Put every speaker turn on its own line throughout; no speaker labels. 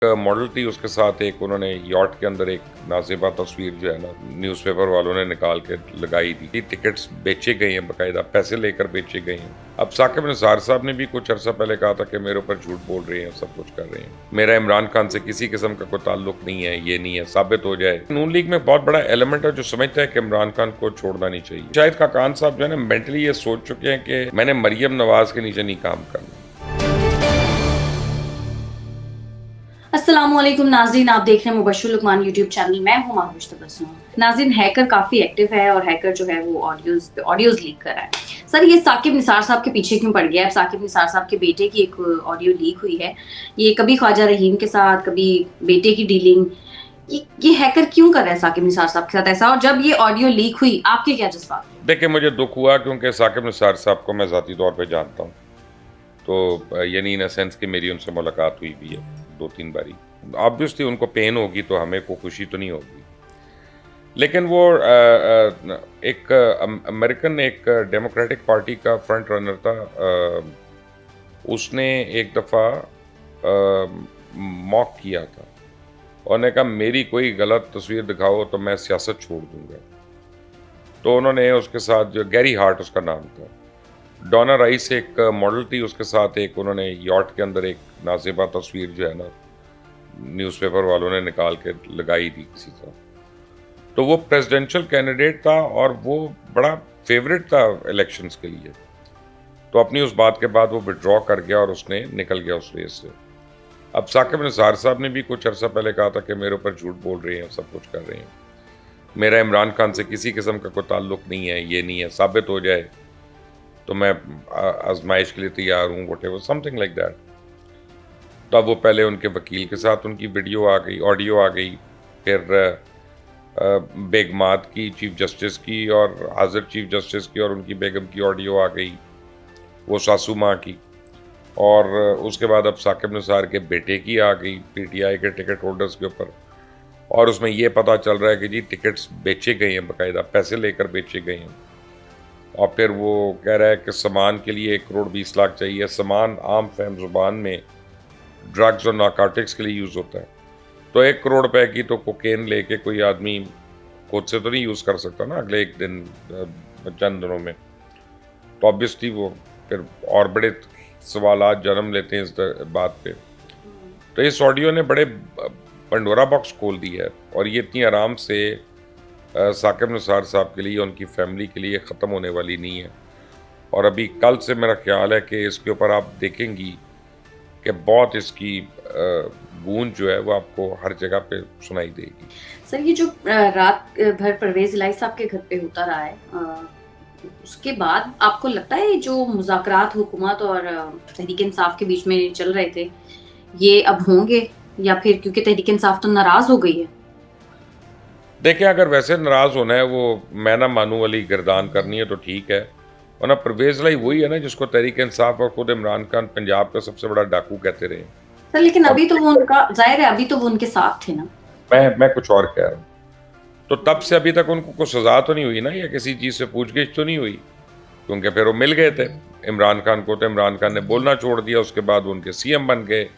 Model थी, उसके साथ एक उन्होंने यॉट के अंदर एक नाज़ेबा तस्वीर जो है ना न्यूज़पेपर वालों ने निकाल के लगाई थी। टिकट्स बेचे गए हैं, बाकायदा पैसे लेकर बेचे गए हैं। अब साकिब निसार साहब ने भी कुछ अर्सा पहले कहा था कि मेरे ऊपर झूठ बोल रहे हैं, सब कुछ कर रहे हैं, मेरा इमरान खान से किसी किस्म का कोई ताल्लुक नहीं है, ये नहीं है, साबित हो जाए। नून लीग में बहुत बड़ा एलिमेंट है जो समझता है कि इमरान खान को छोड़ना नहीं चाहिए। शाहिद खाकान साहब जो है ना मेंटली ये सोच चुके हैं कि मैंने मरियम नवाज के नीचे नहीं काम करना।
अस्सलामुअलैकुम नाज़रीन, आप देख रहे हैं मुबश्शिर लुकमान यूट्यूब चैनल। मैं हूं माहरुश तबस्सुम। नाज़रीन, हैकर काफ़ी एक्टिव है और हैकर जो है वो ऑडियोज़ लीक कर रहा है। सर, ये साकिब निसार साहब के पीछे क्यों पड़ गया है? साकिब निसार साहब के बेटे की एक ऑडियो लीक हुई है। ये कभी ख्वाजा रहीम के साथ, कभी बेटे की डीलिंग। ये हैकर क्यों कर रहा है साकिब निसार साहब के साथ ऐसा? और जब ये ऑडियो लीक हुई, आपके क्या जज्बात?
देखिए, मुझे दुख हुआ क्योंकि साकिब निसार साहब को मैं ज़ाती तौर पे जानता हूँ, तो यानी इन सेंस कि मेरी उनसे मुलाकात हुई भी है 2-3 बारी। ऑब्वियसली उनको पेन होगी तो हमें को खुशी तो नहीं होगी, लेकिन वो एक अमेरिकन एक डेमोक्रेटिक पार्टी का फ्रंट रनर था। उसने एक दफ़ा मॉक किया था और ने कहा मेरी कोई गलत तस्वीर दिखाओ तो मैं सियासत छोड़ दूंगा। तो उन्होंने उसके साथ, जो गैरी हार्ट उसका नाम था, डोना राइस एक मॉडल थी, उसके साथ एक उन्होंने यॉट के अंदर एक नाज़ेबा तस्वीर जो है ना न्यूज़पेपर वालों ने निकाल के लगाई थी किसी तरह। तो वो प्रेसिडेंशियल कैंडिडेट था और वो बड़ा फेवरेट था इलेक्शंस के लिए। तो अपनी उस बात के बाद वो विड्रॉ कर गया और उसने निकल गया उस रेस से। अब साकिब निसार साहब ने भी कुछ अर्सा पहले कहा था कि मेरे ऊपर झूठ बोल रहे हैं, सब कुछ कर रहे हैं, मेरा इमरान खान से किसी किस्म का कोई ताल्लुक नहीं है, ये नहीं है, साबित हो जाए तो मैं आजमाइश के लिए तैयार हूँ, व्हाटएवर, समथिंग लाइक दैट। तो अब वो पहले उनके वकील के साथ उनकी वीडियो आ गई, ऑडियो आ गई, फिर बेगमात की, चीफ जस्टिस की और हाजिर चीफ जस्टिस की और उनकी बेगम की ऑडियो आ गई, वो सासू माँ की। और उसके बाद अब साकिब निसार के बेटे की आ गई, पीटीआई के टिकट होल्डर्स के ऊपर। और उसमें ये पता चल रहा है कि जी टिकट्स बेचे गए हैं, बाकायदा पैसे लेकर बेचे गए हैं। और फिर वो कह रहा है कि सामान के लिए 1,20,00,000 चाहिए। सामान आम फहम ज़ुबान में ड्रग्स और नारकोटिक्स के लिए यूज़ होता है। तो 1 करोड़ रुपए की तो कोकेन लेके कोई आदमी खुद से तो नहीं यूज़ कर सकता ना अगले एक दिन, चंद दिनों में। तो ऑब्वियसली वो फिर और बड़े सवालात जन्म लेते हैं इस बात पे। तो इस ऑडियो ने बड़े पंडोरा बॉक्स खोल दी है और ये इतनी आराम से साकिब निसार साहब के लिए, उनकी फैमिली के लिए ख़त्म होने वाली नहीं है। और अभी कल से मेरा ख्याल है कि इसके ऊपर आप देखेंगी कि बहुत इसकी गूंज जो है वो आपको हर जगह पे सुनाई देगी।
सर, ये जो रात भर परवेज इलाही साहब के घर पे होता रहा है, उसके बाद आपको लगता है जो मुज़ाकरात हुकूमत और तहरीक इंसाफ के बीच में चल रहे थे, ये अब होंगे, या फिर क्योंकि तहरीक इंसाफ तो नाराज हो गई है?
देखिए, अगर वैसे नाराज़ होना है, वो मैं ना मानू वाली गिरदान करनी है तो ठीक है, वरना परवेज इलाही वही है ना जिसको तहरीक इंसाफ और खुद इमरान खान पंजाब का सबसे बड़ा डाकू कहते रहे।
सर, लेकिन
और
अभी तो वो उनका जाहिर है, अभी तो वो उनके साथ थे ना।
मैं कुछ और कह रहा हूँ। तो तब से अभी तक उनको कोई सज़ा तो नहीं हुई ना, या किसी चीज़ से पूछगिछ तो नहीं हुई, क्योंकि फिर वो मिल गए थे इमरान खान को। तो इमरान खान ने बोलना छोड़ दिया, उसके बाद वो उनके सीएम बन गए,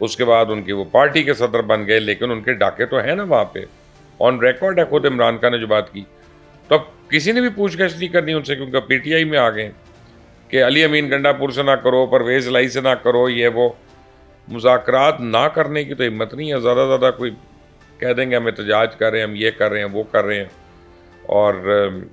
उसके बाद उनकी वो पार्टी के सदर बन गए, लेकिन उनके डाके तो हैं ना वहाँ पे, ऑन रिकॉर्ड है खुद इमरान खान ने जो बात की। तो अब किसी ने भी पूछगिछ नहीं करनी उनसे, क्योंकि पीटीआई में आ गए कि अली अमीन गंडापुर से ना करो, परवेज इलाही से ना करो, ये वो मुज़ाकरात ना करने की तो हिम्मत नहीं है। ज़्यादा कोई कह देंगे हम एहतजाज कर रहे हैं, हम ये कर रहे हैं, वो कर रहे हैं, और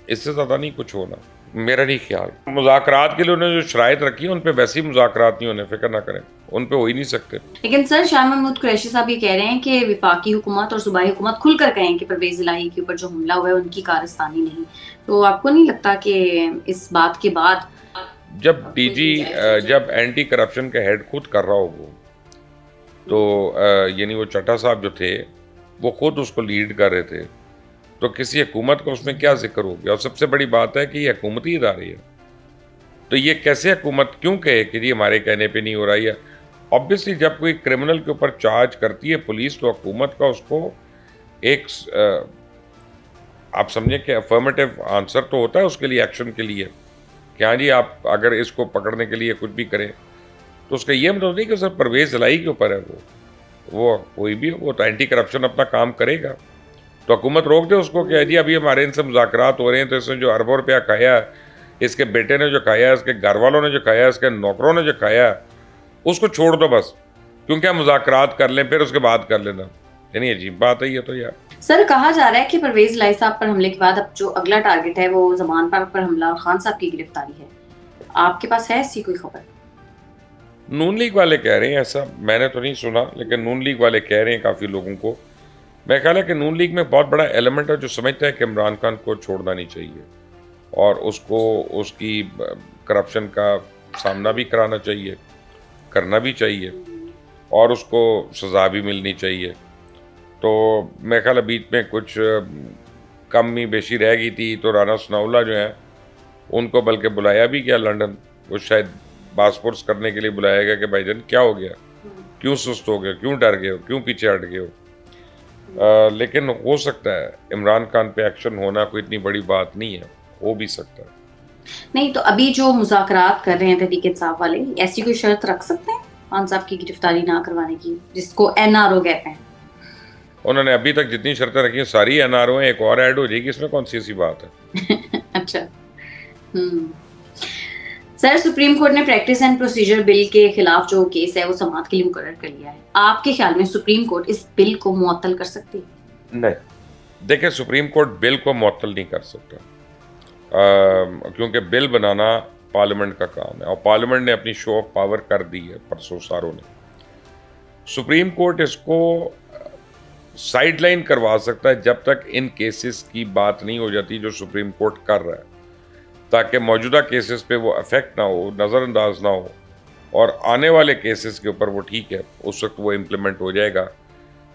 इससे ज़्यादा नहीं कुछ होना, मेरा नहीं ख्याल। मुज़ाकरात के लिए उन्होंने जो शराइत रखी है उन पर वैसे ही मुज़ाकरात नहीं होने, फिक्र ना करें, उन पे हो ही नहीं सकते।
लेकिन सर, शाह महमूद कुरैशी साहब ये कह रहे हैं कि विफाकी हुकूमत और सूबाई हुकूमत खुलकर कहें कि परवेज इलाही के ऊपर जो हमला हुआ है उनकी कारस्तानी नहीं। तो आपको नहीं लगता कि इस बात के बाद
जब डीजी, जब एंटी करप्शन का हेड खुद कर रहा हो वो, तो यानी वो चट्टा साहब जो थे वो खुद उसको लीड कर रहे थे, तो किसी हुकूमत का उसमें क्या जिक्र हो गया? और सबसे बड़ी बात है कि ये हुकूमती इदारे है, तो ये कैसे हुकूमत क्यों कहे कि जी हमारे कहने पे नहीं हो रहा है? ऑब्वियसली जब कोई क्रिमिनल के ऊपर चार्ज करती है पुलिस, तो हुकूमत का उसको एक आप समझें कि अफर्मेटिव आंसर तो होता है उसके लिए, एक्शन के लिए, कि हाँ जी आप अगर इसको पकड़ने के लिए कुछ भी करें, तो उसका ये मतलब नहीं कि सर परवेज इलाही के ऊपर है वो, वो कोई भी हो, वो तो एंटी करप्शन अपना काम करेगा, तो हुकूमत रोक दे उसको कि जी अभी हमारे इनसे मुज़ाकरात हो रहे हैं, तो इसने जो अरबों रुपया खाया है, इसके बेटे ने जो खाया है, इसके घर वालों ने जो खाया है, इसके नौकरों ने जो खाया है, उसको छोड़ दो बस, क्योंकि हम मुज़ाकरात कर लें फिर उसके बाद कर लेना। यानी अजीब बात है ये तो यार।
सर कहा जा रहा है कि परवेज लाई साहब पर हमले के बाद अब जो अगला टारगेट है वो जमान पार्क पर हमला और खान साहब की गिरफ्तारी है, आपके पास है ऐसी कोई खबर?
नून लीग वाले कह रहे हैं, ऐसा मैंने तो नहीं सुना, लेकिन नून लीग वाले कह रहे हैं काफ़ी लोगों को। मैं ख्याल है कि नून लीग में बहुत बड़ा एलिमेंट है जो समझता है कि इमरान खान को छोड़ना नहीं चाहिए और उसको उसकी करप्शन का सामना भी कराना चाहिए, करना भी चाहिए, और उसको सज़ा भी मिलनी चाहिए। तो मैं ख्याल है बीच में कुछ कमी बेशी रह गई थी, तो राना सनाउल्लाह जो है उनको बल्कि बुलाया भी गया लंदन, वो शायद पासपोर्ट्स करने के लिए बुलाया गया कि भाईजान क्या हो गया, क्यों सुस्त हो गए, क्यों डर गए हो, क्यों पीछे हट गए हो। लेकिन हो सकता है इमरान खान पे एक्शन होना कोई इतनी बड़ी बात नहीं है, हो भी सकता है।
नहीं तो अभी जो मुज़ाकरात कर रहे हैं तहरीक इंसाफ वाले, ऐसी कोई शर्त रख सकते हैं खान साहब की गिरफ्तारी ना करवाने की, जिसको एनआरओ कहते हैं?
उन्होंने अभी तक जितनी शर्तें रखी हैं सारी एनआरओ हैं, एक और ऐड हो जाएगी, इसमें कौन सी ऐसी बात है।
अच्छा। सर सुप्रीम कोर्ट ने प्रैक्टिस एंड प्रोसीजर बिल के खिलाफ जो केस है वो समाअत के लिए मुकर्रर कर लिया है। आपके ख्याल में सुप्रीम कोर्ट इस बिल को मुअत्तल कर सकती है?
नहीं, देखिए सुप्रीम कोर्ट बिल को मुअत्तल नहीं कर सकता, क्योंकि बिल बनाना पार्लियामेंट का काम है और पार्लियामेंट ने अपनी शो ऑफ पावर कर दी है परसों सारों ने। सुप्रीम कोर्ट इसको साइडलाइन करवा सकता है जब तक इन केसेस की बात नहीं हो जाती जो सुप्रीम कोर्ट कर रहा है, ताकि मौजूदा केसेस पे वो अफेक्ट ना हो, नज़रअंदाज ना हो, और आने वाले केसेस के ऊपर वो ठीक है उस वक्त वो इम्प्लीमेंट हो जाएगा,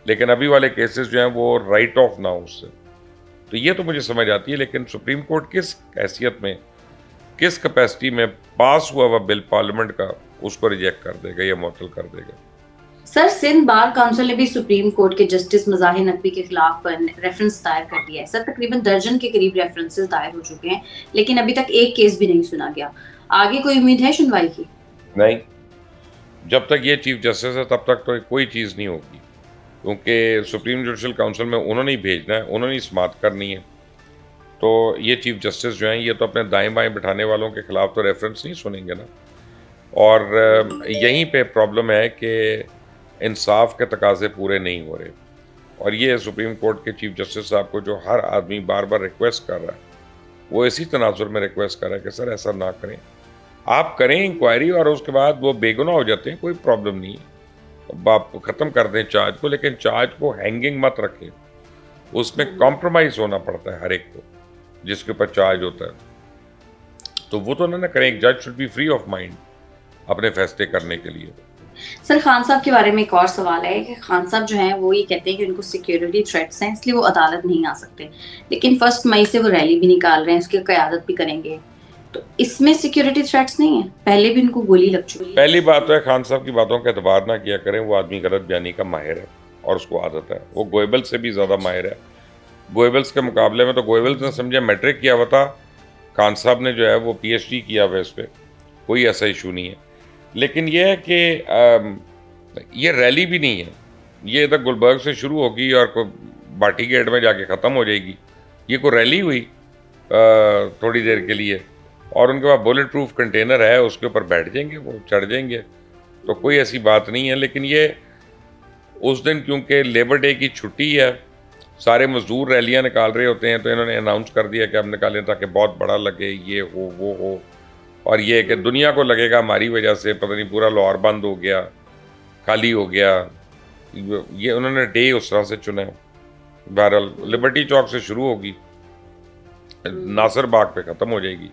लेकिन अभी वाले केसेस जो हैं वो राइट ऑफ ना हो उससे। तो ये तो मुझे समझ आती है, लेकिन सुप्रीम कोर्ट किस हैसियत में, किस कैपेसिटी में पास हुआ हुआ बिल पार्लियामेंट का उसको रिजेक्ट कर देगा या मुअत्तल कर देगा।
सर सिंध बार काउंसिल ने भी सुप्रीम कोर्ट के जस्टिस मज़ाहिर नकवी के खिलाफ रेफरेंस दायर कर दिया है। सर तकरीबन दर्जन के करीब रेफरेंसेस दायर हो चुके हैं, लेकिन अभी तक एक केस भी नहीं सुना गया। आगे कोई उम्मीद है सुनवाई की?
नहीं, जब तक ये चीफ जस्टिस है तब तक तो कोई चीज़ नहीं होगी, क्योंकि सुप्रीम जुडिशल काउंसिल में उन्होंने ही भेजना है, उन्होंने ही समाअत करनी है। तो ये चीफ जस्टिस जो हैं ये तो अपने दाएं बाएं बिठाने वालों के खिलाफ तो रेफरेंस नहीं सुनेंगे ना। और यहीं पे प्रॉब्लम है कि इंसाफ के तकाजे पूरे नहीं हो रहे, और ये सुप्रीम कोर्ट के चीफ जस्टिस साहब को जो हर आदमी बार बार रिक्वेस्ट कर रहा है, वो इसी तनाजुर में रिक्वेस्ट कर रहा है कि सर ऐसा ना करें, आप करें इंक्वायरी और उसके बाद वो बेगुनाह हो जाते हैं, कोई प्रॉब्लम नहीं है, आप ख़त्म कर दें चार्ज को, लेकिन चार्ज को हैंगिंग मत रखें, उसमें कॉम्प्रोमाइज़ होना पड़ता है हर एक को जिसके ऊपर चार्ज होता है। तो वो तो ना करें, एक जज should be free of mind अपने फैसले करने के लिए।
सर खान साहब के बारे में एक और सवाल है कि खान साहब जो हैं वो ये कहते हैं कि उनको सिक्योरिटी थ्रेट्स हैं इसलिए वो अदालत नहीं आ सकते, लेकिन 1 मई से वो रैली भी निकाल रहे हैं, उसकी क़यादत भी करेंगे, तो इसमें सिक्योरिटी थ्रेट्स नहीं है? पहले भी उनको गोली लग चुकी है।
पहली बात तो है खान साहब की बातों का एतबार ना किया करें, वो आदमी गलत बयानी का माहिर है और उसको आदत है, वो गोएबल्स से भी ज़्यादा माहिर है। गोएबल्स के मुकाबले में तो गोएबल्स ने समझे मैट्रिक किया हुआ था, खान साहब ने जो है वो PhD किया हुआ, इस पर कोई ऐसा इशू नहीं है। लेकिन यह है कि ये रैली भी नहीं है, ये इधर गुलबर्ग से शुरू होगी और बाटी गेट में जाके ख़त्म हो जाएगी। ये कोई रैली हुई थोड़ी देर के लिए, और उनके पास बुलेट प्रूफ कंटेनर है, उसके ऊपर बैठ जाएंगे, वो चढ़ जाएंगे, तो कोई ऐसी बात नहीं है। लेकिन ये उस दिन क्योंकि लेबर डे की छुट्टी है, सारे मजदूर रैलियां निकाल रहे होते हैं, तो इन्होंने अनाउंस कर दिया कि हम निकालें ताकि बहुत बड़ा लगे, ये हो वो हो, और ये कि दुनिया को लगेगा हमारी वजह से पता नहीं पूरा लाहौर बंद हो गया, खाली हो गया। ये उन्होंने डे उस तरह से चुना है। बहरहाल लिबर्टी चौक से शुरू होगी, नासिर बाग पे ख़त्म हो जाएगी।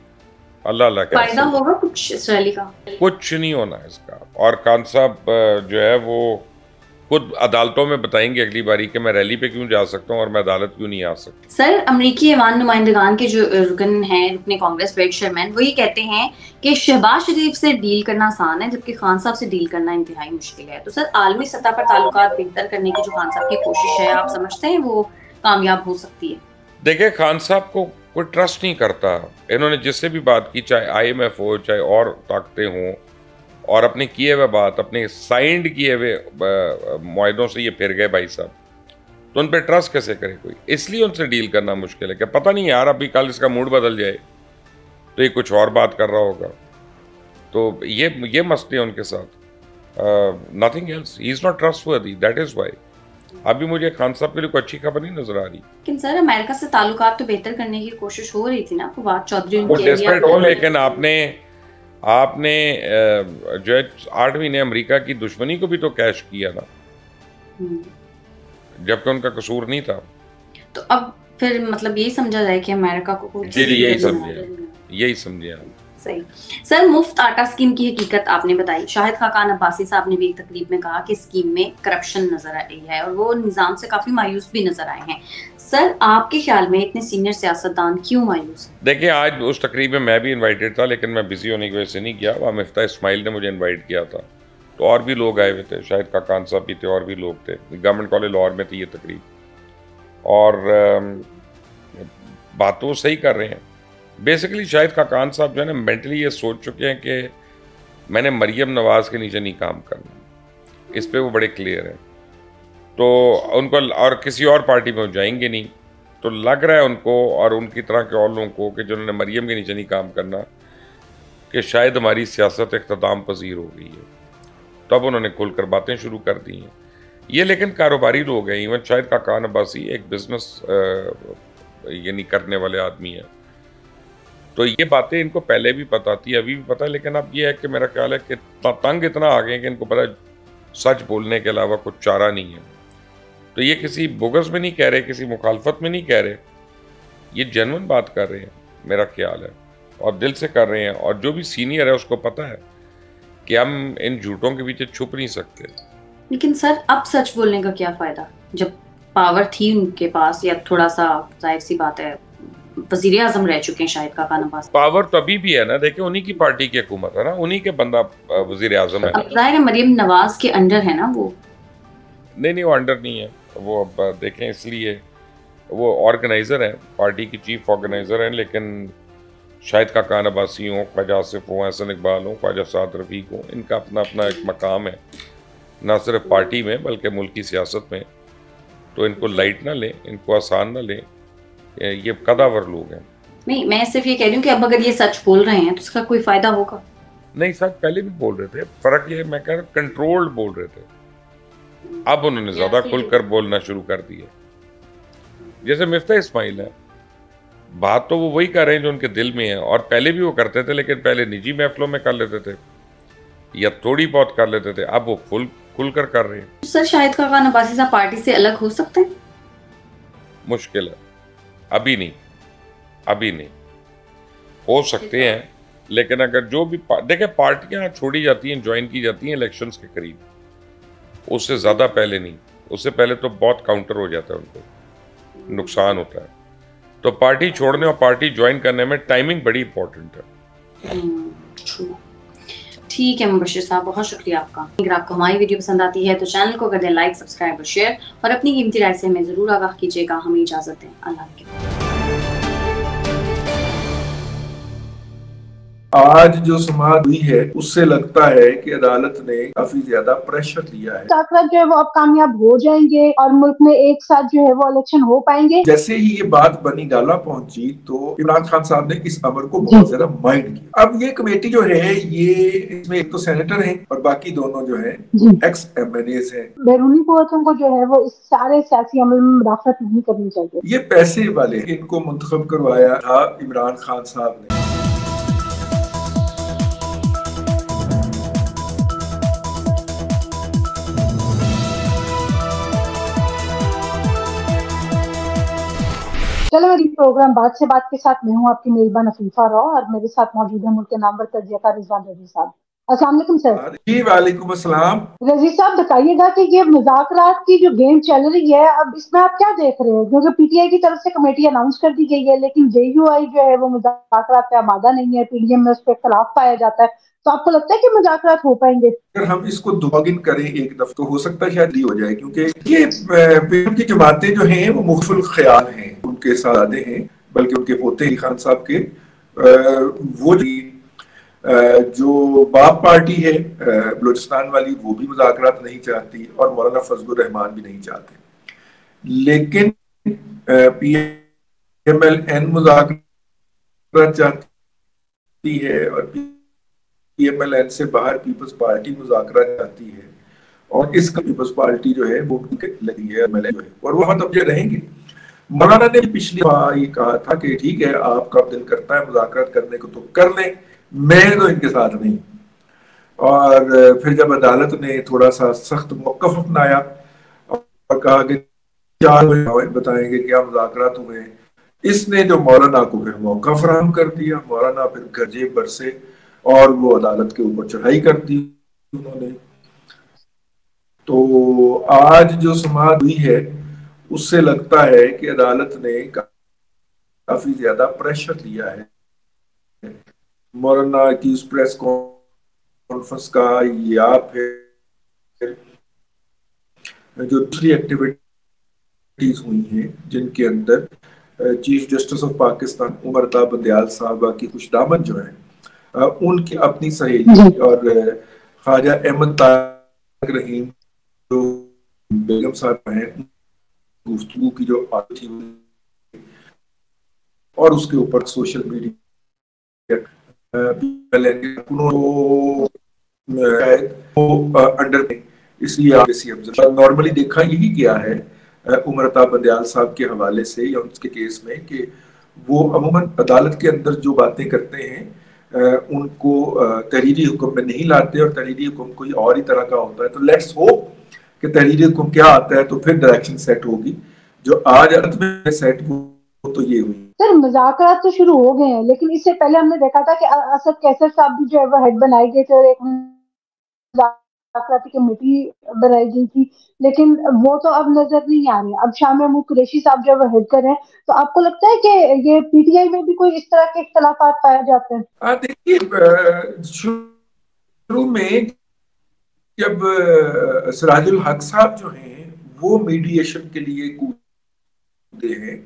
अल्लाह अल्लाह का
फायदा होगा कुछ इस रैली का?
कुछ नहीं होना इसका। और खान साहब जो है वो खुद अदालतों में बताएंगे अगली बारी कि मैं रैली पे क्यों जा सकता हूँ और मैं अदालत क्यों नहीं आ सकता।
सर अमरीकी ऐवान नुमाइंदगान के जो रुकन हैं, रुकने कांग्रेस वेड शर्मैन, वो ये कहते हैं कि शहबाज शरीफ से डील करना आसान है जबकि खान साहब से डील करना इंतहाई मुश्किल है। तो सर आलमी सतह पर ताल्लुकात बेहतर करने की जो खान साहब की कोशिश है, आप समझते हैं वो कामयाब हो सकती है?
देखिए खान साहब को कोई ट्रस्ट नहीं करता। इन्होंने जिससे भी बात की, चाहे IMF हो, चाहे और ताकतें हों, और अपने किए हुए बात, अपने साइंड किए हुए मुआहदों से ये फिर गए भाई साहब, तो उन पर ट्रस्ट कैसे करे कोई? इसलिए उनसे डील करना मुश्किल है कि पता नहीं यार अभी कल इसका मूड बदल जाए तो ये कुछ और बात कर रहा होगा। तो ये मसले उनके साथ, nothing else. He is not trustworthy, that is why. अभी मुझे खान साहब के लिए कोई अच्छी खबर नहीं नजर आ रही।
लेकिन सर अमेरिका से ताल्लुकात तो बेहतर करने की कोशिश हो रही थी ना, फवाद चौधरी
वो डेस्परेट हो, लेकिन आपने जो है 8 महीने अमेरिका की दुश्मनी को भी तो कैश किया ना, जबकि उनका कसूर नहीं था।
तो अब फिर मतलब यही समझा जाए कि अमेरिका को कुछ
यही समझे आप।
सही। सर मुफ्त आटा स्कीम की हकीकत आपने बताई। शाहिद खाकान अब्बासी साहब ने भी एक तकरीब में कहा कि स्कीम में करप्शन नजर आ रही है और वो निजाम से काफी मायूस भी नजर आए हैं। सर आपके ख्याल में इतने सीनियर सियासतदान क्यों मायूस हैं?
देखिए, आज उस तकरीब में मैं भी इनवाइटेड था, लेकिन मैं बिजी होने की वजह से नहीं गया। वहाँ मिफ्ता इस्माइल ने मुझे इन्वाइट किया था, तो और भी लोग आए हुए थे, शाहिद खाकान साहब भी थे और भी लोग थे। गवर्नमेंट कॉलेज लाहौर में थी ये तकरीब, और बात तो सही कर रहे हैं। बेसिकली शाहिद खाकान साहब जो है ना मेंटली ये सोच चुके हैं कि मैंने मरियम नवाज के नीचे नहीं काम करना, इस पे वो बड़े क्लियर हैं। तो उनको और किसी और पार्टी में वो जाएंगे नहीं, तो लग रहा है उनको और उनकी तरह के और लोगों को कि जिन्होंने मरियम के नीचे नहीं काम करना, कि शायद हमारी सियासत इख्तिताम पजीर हो गई है। तब उन्होंने खुलकर बातें शुरू कर दी हैं। ये लेकिन कारोबारी लोग हैं। इवन शाहिद खाकान अब्बासी एक बिजनेस यानी करने वाले आदमी है, तो ये बातें इनको पहले भी पता थी, अभी भी पता है। लेकिन अब ये है कि मेरा ख्याल है कि तंग इतना आ गए कि इनको पता है सच बोलने के अलावा कुछ चारा नहीं है। तो ये किसी बुगस में नहीं कह रहे, किसी मुखालफत में नहीं कह रहे, ये जेन्युइन बात कर रहे हैं मेरा ख्याल है, और दिल से कर रहे हैं। और जो भी सीनियर है उसको पता है कि हम इन झूठों के पीछे छुप नहीं सकते।
लेकिन सर अब सच बोलने का क्या फायदा जब पावर थी उनके पास, या थोड़ा सा जाहिर सी बात है वज़ीर आज़म रह चुके हैं शाहिद खाकान अब्बासी।
पावर तो अभी भी है ना, देखिए उन्हीं की पार्टी की हुकूमत है ना, उन्हीं के बंदा वज़ीर आज़म है।
अब जाहिर है मरियम नवाज के अंडर है ना वो। नहीं
वो अंडर नहीं है वो। अब देखें, इसलिए वो ऑर्गेनाइज़र हैं, पार्टी की चीफ ऑर्गेनाइज़र हैं। लेकिन शाहिद खाकान अब्बासी हों, ख्वाजा आसिफ हों, एहसन इकबाल हों, ख्वाजा साद रफ़ीक हों, इनका अपना अपना एक मकाम है, ना सिर्फ पार्टी में बल्कि मुल्क की सियासत में। तो इनको लाइट ना लें, इनको आसान ना लें, ये कदावर लोग हैं।
नहीं, मैं सिर्फ ये कह रही हूँ कि अब अगर ये सच बोल रहे हैं तो उसका कोई फायदा होगा?
नहीं, सच पहले भी बोल रहे थे, फर्क ये मैं कह रहा हूँ कंट्रोल्ड बोल रहे थे। अब उन्होंने ज्यादा खुलकर बोलना शुरू कर दिया। जैसे मिफ्ता इस्माइल है, बात तो वो वही कर रहे हैं जो उनके दिल में है, और पहले भी वो करते थे, लेकिन पहले निजी महफिलों में कर लेते थे या थोड़ी बहुत कर लेते थे, अब वो खुलकर कर रहे हैं।
सर शाहिद खाकान अब्बासी साहब पार्टी से अलग हो सकते हैं?
मुश्किल है, अभी नहीं हो सकते हैं। लेकिन अगर जो भी देखें, पार्टियां छोड़ी जाती हैं, ज्वाइन की जाती हैं इलेक्शंस के करीब, उससे ज़्यादा पहले नहीं। उससे पहले तो बहुत काउंटर हो जाता है, उनको नुकसान होता है। तो पार्टी छोड़ने और पार्टी ज्वाइन करने में टाइमिंग बड़ी इंपॉर्टेंट है।
ठीक है मुबश्शिर साहब, बहुत शुक्रिया आपका। अगर आपको हमारी वीडियो पसंद आती है तो चैनल को कर दें लाइक, सब्सक्राइब और शेयर, और अपनी कीमती राय से हमें ज़रूर आगाह कीजिएगा। हमें इजाज़त दें, अल्लाह हाफ़िज़।
आज जो समाअत हुई है उससे लगता है कि अदालत ने काफी ज्यादा प्रेशर दिया है।
मुज़ाकरात जो है वो अब कामयाब हो जाएंगे और मुल्क में एक साथ जो है वो इलेक्शन हो पाएंगे।
जैसे ही ये बात बनी डाला पहुंची तो इमरान खान साहब ने इस अमर को बहुत ज्यादा माइंड किया। अब ये कमेटी जो है, ये इसमें एक तो सेनेटर है और बाकी दोनों जो है एक्स MNAs हैं।
बैरूनी कुव्वतों को जो है वो इस सारे सियासी अमल में मुदाखलत नहीं करनी चाहिए।
ये पैसे वाले, इनको मुंतखब करवाया था इमरान खान साहब ने।
चलो मेरी प्रोग्राम बात से बात के साथ मैं हूँ आपकी मेजबान अफीफा रॉ, और मेरे साथ मौजूद है मुल्क के नामवर तजियाकार रिजवान रजी साहब। अस्सलाम वालेकुम सर।
जी वालेकुम अस्सलाम।
रजी साहब बताइएगा कि ये मुज़ाकरात की जो गेम चल रही है, अब इसमें आप क्या देख रहे हैं? क्योंकि PTI की तरफ से कमेटी अनाउंस कर दी गई है, लेकिन JUI जो है वो मुज़ाकरात पे आमादा नहीं है। PDM में उस पर इख्तलाफ पाया जाता है। तो आपको लगता है कि मुज़ाकरात हो पाएंगे?
अगर हम इसको लॉगिन करें एक दफा तो हो सकता है शायद हो जाए, क्योंकि ये पीएम की जमातें जो हैं वो मुख्तलिफ ख्याल हैं, उनके सादे हैं, बल्कि उनके पोते ही खान साहब के वो जो बाप पार्टी है बलूचिस्तान वाली, वो भी मुज़ाकरात नहीं चाहती और मौलाना फजलुर रहमान भी नहीं चाहते। लेकिन PMLN मुज़ाकरात चाहती है और PMLN से बाहर पीपल्स पार्टी मुज़ाकरात चाहती है, और इसका पीपल्स पार्टी जो है वो लगी है MLN जो है, और वो हम ये रहेंगे। मौलाना ने पिछली बार ये कहा था कि ठीक है, आपका दिल करता है मुज़ाकरात करने को तो कर लें, मैं तो इनके साथ नहीं। और फिर जब अदालत ने थोड़ा सा सख्त मौक़िफ़ अपनाया और कहा कि 4 बताएंगे क्या मुज़ाकरात हुए, इसने जो मौलाना को फिर मौका फराहम कर दिया। मौलाना फिर गरजे बरसे और वो अदालत के ऊपर चढ़ाई कर दी उन्होंने। तो आज जो समाअत हुई है उससे लगता है कि अदालत ने काफी ज्यादा प्रेशर लिया है मौलाना की उस प्रेस कॉन्फ्रेंस का, या फिर जो दूसरी एक्टिविटीज हुई हैं जिनके अंदर chief justice of Pakistan Umar Ata Bandial साहबा की कुछ दामन जो है उनकी अपनी सहेली और ख्वाजा अहमद तारिक रहीम जो बेगम साहब हैं, गुफ्तगू की जो आदत थी और उसके ऊपर सोशल मीडिया अंडर में, इसलिए नॉर्मली देखा यही गया है उमर अता बंदयाल साहब के हवाले से या उनके केस में कि वो अमूमन अदालत के अंदर जो बातें करते हैं उनको तहरीरी हुक्म में नहीं लाते, और तहरीरी हुक्म कोई और ही तरह का होता है। तो लेट्स होप कि तहरीरी हुक्म क्या आता है, तो फिर डायरेक्शन सेट होगी। जो आज अदालत में सेट हो तो ये हुई।
सर मुज़ाकरात तो शुरू हो गए हैं, लेकिन इससे पहले हमने देखा था कि असद कैसर साहब भी जो है वो हेड बनाए गए थे और एक मुज़ाकराती कमेटी बनाई गई थी, लेकिन वो तो अब नजर नहीं आ रहे। अब शाह महमूद कुरैशी साहब जो है वो हेड कर रहे हैं, तो आपको लगता है कि ये PTI में भी कोई इस तरह के इख्तलाफात पाए जाते हैं?
देखिए, शुरू में जब सिराजुल हक साहब जो हैं वो मीडिएशन के लिए कूदे हैं,